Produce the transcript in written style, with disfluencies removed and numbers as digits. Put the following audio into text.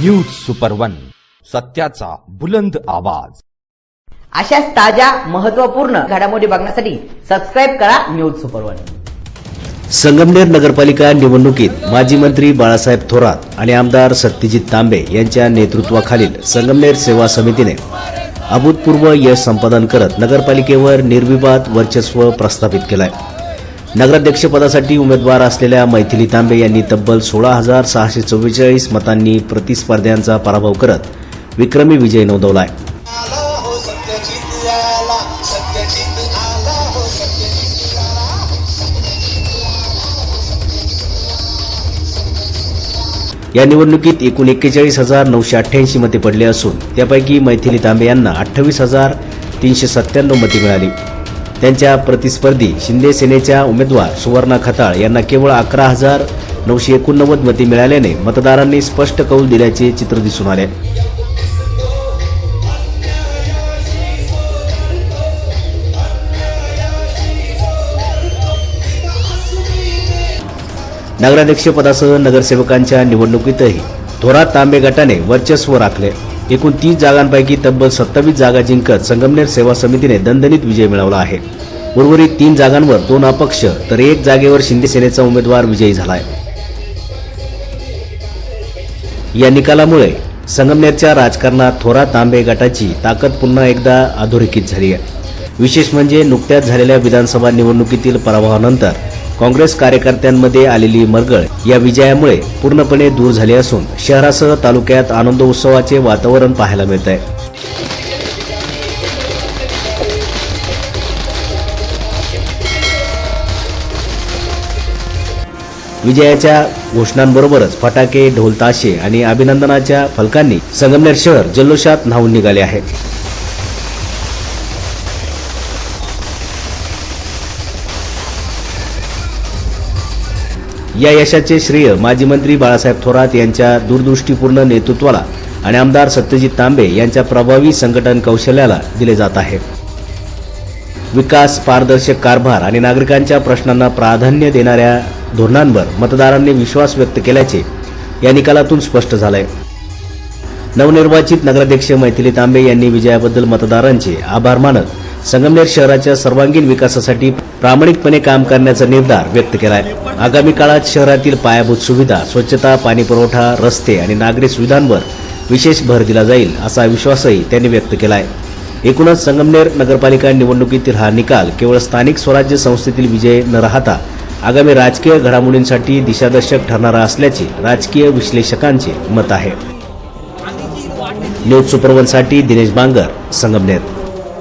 News super one, सत्याचा बुलंद आवाज। अशाच ताज्या महत्त्वपूर्ण घडामोडी बघण्यासाठी सबस्क्राइब करा न्यूज सुपर वन। संगमनेर नगरपालिका निवडणुकीत माजी मंत्री बाळासाहेब थोरात आणि आमदार सत्यजित तांबे यांच्या नेतृत्वाखालील संगमनेर सेवा समितीने अभूतपूर्व यश संपादन करत नगरपालिकेवर निर्विवाद वर्चस्व प्रस्थापित केलंय। नगराध्यक्षपदासाठी उमेदवार असलेल्या मैथिली तांबे यांनी तब्बल 16,644 मतांनी प्रतिस्पर्ध्यांचा पराभव करत विक्रमी विजय नोंदवलाय। या निवडणुकीत एकूण 41,988 मते पडले असून त्यापैकी मैथिली तांबे यांना 28,397 मते मिळाली। त्यांच्या प्रतिस्पर्धी शिंदे सेनेच्या उमेदवार सुवर्णा खताळ यांना केवळ 11,989 मते मिळाल्याने मतदारांनी स्पष्ट कौल दिल्याचे चित्र दिसून आले। नगराध्यक्षपदासह नगरसेवकांच्या निवडणुकीतही थोरात तांबे गटाने वर्चस्व राखले। एकूण 30 जागांपैकी तब्बल 27 जागा जिंकत संगमनेर सेवा समितीने दणदणीत विजय मिळवला आहे। उर्वरित 3 जागांवर 2 अपक्ष तर 1 जागेवर शिंदे सेनेचा उमेदवार विजयी झालाय। या निकालामुळे संगमनेरच्या राजकारणात थोरात तांबे गटाची ताकद पुन्हा एकदा अधोरेखित झाली आहे। विशेष म्हणजे नुकत्याच झालेल्या विधानसभा निवडणुकीतील पराभवानंतर काँग्रेस कार्यकर्त्यांमध्ये आलेली मरगळ या विजयामुळे पूर्णपणे दूर झाली असून शहरासह तालुक्यात आनंदोत्सवाचे वातावरण पाहायला मिळत आहे। विजयाच्या घोषणांबरोबरच फटाके, ढोल ताशे आणि अभिनंदनाच्या फलकांनी संगमनेर शहर जल्लोषात न्हावून निघाले आहे। या यशाचे श्रेय माजी मंत्री बाळासाहेब थोरात यांच्या दूरदृष्टीपूर्ण नेतृत्वाला आणि आमदार सत्यजित तांबे यांच्या प्रभावी संघटन कौशल्याला दिले जात आहे। विकास, पारदर्शक कारभार आणि नागरिकांच्या प्रश्नांना प्राधान्य देणाऱ्या धोरणांवर मतदारांनी विश्वास व्यक्त केल्याचे या निकालातून स्पष्ट झालंय। नवनिर्वाचित नगराध्यक्ष मैथिली तांबे यांनी विजयाबद्दल मतदारांचे आभार मानत संगमनेर शहराच्या सर्वांगीण विकासासाठी प्रामाणिकपणे काम करण्याचा निर्धार व्यक्त केलाय। आगामी काळात शहरातील पायाभूत सुविधा, स्वच्छता, पाणी पुरवठा, रस्ते आणि नागरी सुविधांवर विशेष भर दिला जाईल असा विश्वासही त्यांनी व्यक्त केलाय। एकूणच संगमनेर नगरपालिका निवडणुकीतील हा निकाल केवळ स्थानिक स्वराज्य संस्थेतील विजय न राहता आगामी राजकीय घडामोडींसाठी दिशादर्शक ठरणारा असल्याचे राजकीय विश्लेषकांचे मत आहे। न्यूज सुपर वन साठी दिनेश बांगर, संगमनेर।